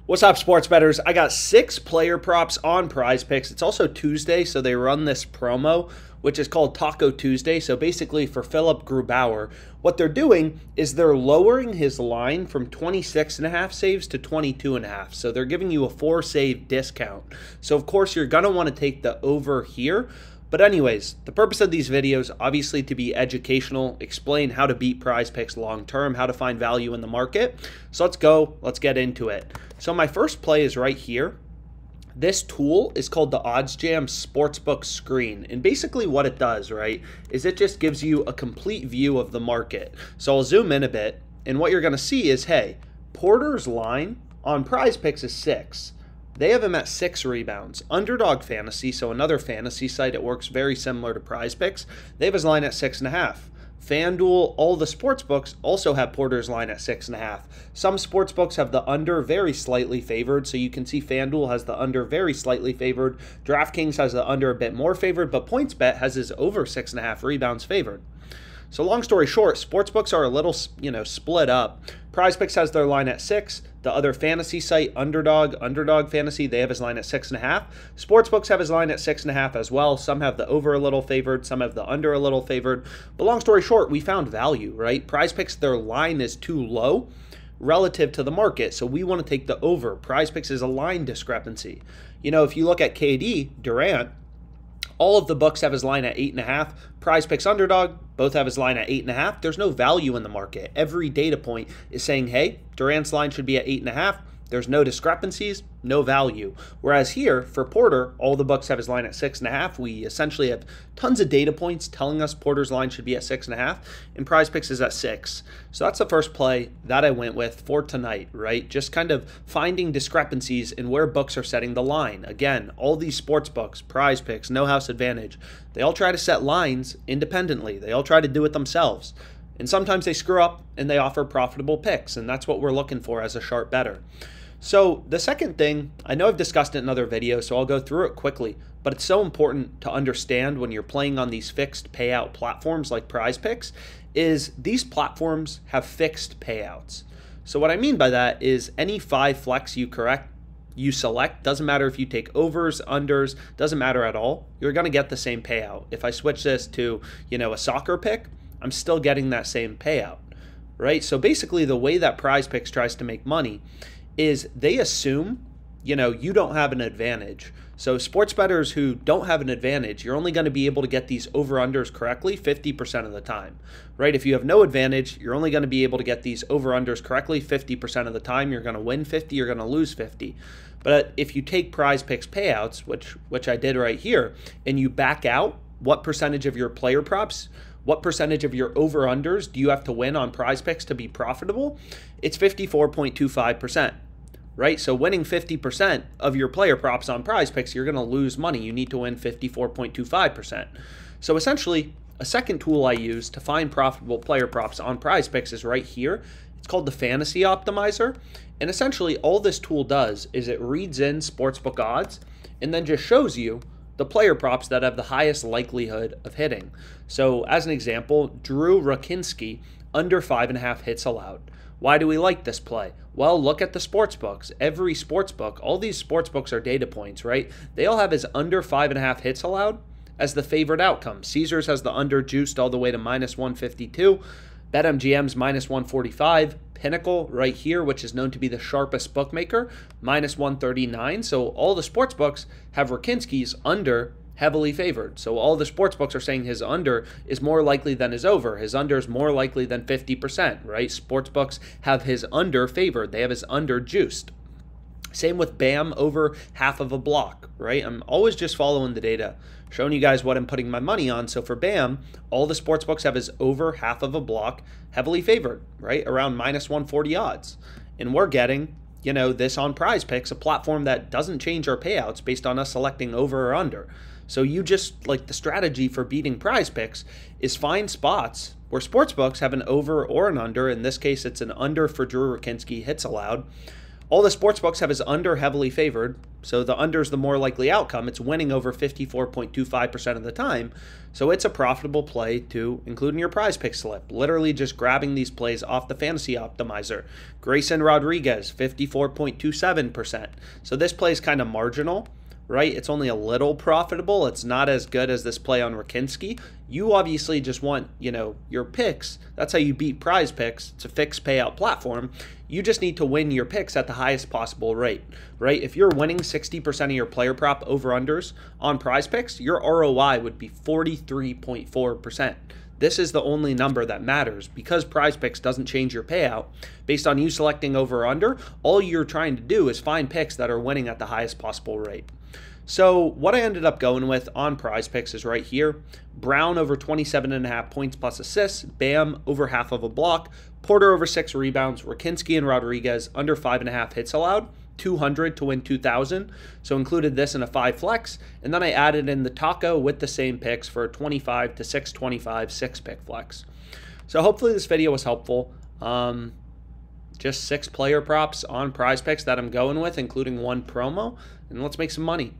What's up, sports bettors? I got 6 player props on PrizePicks. It's also Tuesday, so they run this promo, which is called Taco Tuesday. So basically for Philip Grubauer, what they're doing is they're lowering his line from 26.5 saves to 22.5. So they're giving you a 4 save discount. So of course you're going to want to take the over here. But anyways, the purpose of these videos, obviously to be educational, explain how to beat PrizePicks long term, how to find value in the market. So let's get into it. So my first play is right here. This tool is called the OddsJam Sportsbook Screen. And basically what it does, right, is it just gives you a complete view of the market. So I'll zoom in a bit, and what you're going to see is, hey, Porter's line on PrizePicks is 6. They have him at 6 rebounds. Underdog Fantasy, so another fantasy site, it works very similar to PrizePicks. They have his line at 6.5. FanDuel, all the sports books also have Porter's line at 6.5. Some sports books have the under very slightly favored, so you can see FanDuel has the under very slightly favored. DraftKings has the under a bit more favored, but PointsBet has his over 6.5 rebounds favored. So long story short, sportsbooks are a little, split up. PrizePicks has their line at 6. The other fantasy site, Underdog Fantasy, they have his line at 6.5. Sportsbooks have his line at 6.5 as well. Some have the over a little favored, some have the under a little favored. But long story short, we found value, right? PrizePicks, their line is too low relative to the market, so we want to take the over. PrizePicks is a line discrepancy. If you look at KD, Durant, all of the books have his line at 8.5. PrizePicks Underdog, both have his line at 8.5. There's no value in the market. Every data point is saying, hey, Durant's line should be at 8.5. There's no discrepancies, no value. Whereas here, for Porter, all the books have his line at 6.5. We essentially have tons of data points telling us Porter's line should be at 6.5, and PrizePicks is at 6. So that's the first play that I went with for tonight, right? Just kind of finding discrepancies in where books are setting the line. Again, all these sports books, PrizePicks, No House Advantage, they all try to set lines independently. They all try to do it themselves. And sometimes they screw up and they offer profitable picks, and that's what we're looking for as a sharp bettor. So the second thing, I know I've discussed it in other videos, so I'll go through it quickly, but it's so important to understand when you're playing on these fixed payout platforms like PrizePicks, is these platforms have fixed payouts. So what I mean by that is any 5 flex you select, doesn't matter if you take overs, unders, doesn't matter at all, you're going to get the same payout. If I switch this to, a soccer pick, I'm still getting that same payout, right? So basically the way that PrizePicks tries to make money is they assume, you don't have an advantage. So sports bettors who don't have an advantage, you're only going to be able to get these over-unders correctly 50% of the time, right? If you have no advantage, you're only going to be able to get these over-unders correctly 50% of the time. You're going to win 50, you're going to lose 50. But if you take PrizePicks payouts, which I did right here, and you back out what percentage of your player props, what percentage of your over-unders do you have to win on PrizePicks to be profitable? It's 54.25%, right? So winning 50% of your player props on PrizePicks, you're going to lose money. You need to win 54.25%. So essentially, a second tool I use to find profitable player props on PrizePicks is right here. It's called the Fantasy Optimizer. And essentially, all this tool does is it reads in sportsbook odds and then just shows you the player props that have the highest likelihood of hitting. So as an example, Drew Rakinski, under 5.5 hits allowed. Why do we like this play? Well, look at the sports books. Every sports book, all these sports books are data points, right? They all have his under 5.5 hits allowed as the favored outcome. Caesars has the under juiced all the way to -152. BetMGM's -145. Pinnacle right here, which is known to be the sharpest bookmaker, -139. So all the sports books have Rakinski's under heavily favored. So all the sports books are saying his under is more likely than his over. His under is more likely than 50%, right? Sports books have his under favored. They have his under juiced. Same with BAM, over half of a block, right? I'm always just following the data, showing you guys what I'm putting my money on. So for BAM, all the sports books have his over half of a block heavily favored, right? Around -140 odds. And we're getting, this on PrizePicks, a platform that doesn't change our payouts based on us selecting over or under. So you just, the strategy for beating PrizePicks is find spots where sportsbooks have an over or an under. In this case, it's an under for Drew Rakinski hits allowed. All the sports books have is under heavily favored, so the under is the more likely outcome. It's winning over 54.25% of the time, so it's a profitable play to include in your PrizePicks slip. Literally just grabbing these plays off the fantasy optimizer. Grayson Rodriguez, 54.27%. So this play is kind of marginal, right? It's only a little profitable. It's not as good as this play on Rakinski. You obviously just want, your picks. That's how you beat PrizePicks. It's a fixed payout platform. You just need to win your picks at the highest possible rate, right? If you're winning 60% of your player prop over-unders on PrizePicks, your ROI would be 43.4%. This is the only number that matters. Because PrizePicks doesn't change your payout based on you selecting over or under, all you're trying to do is find picks that are winning at the highest possible rate. So what I ended up going with on PrizePicks is right here. Brown over 27.5 points plus assists. Bam over half of a block. Porter over 6 rebounds. Rakinski and Rodriguez under 5.5 hits allowed. 200 to win 2,000. So included this in a 5 flex. And then I added in the Taco with the same picks for a 25 to 625 6-pick flex. So hopefully this video was helpful. Just 6 player props on PrizePicks that I'm going with, including 1 promo. And let's make some money.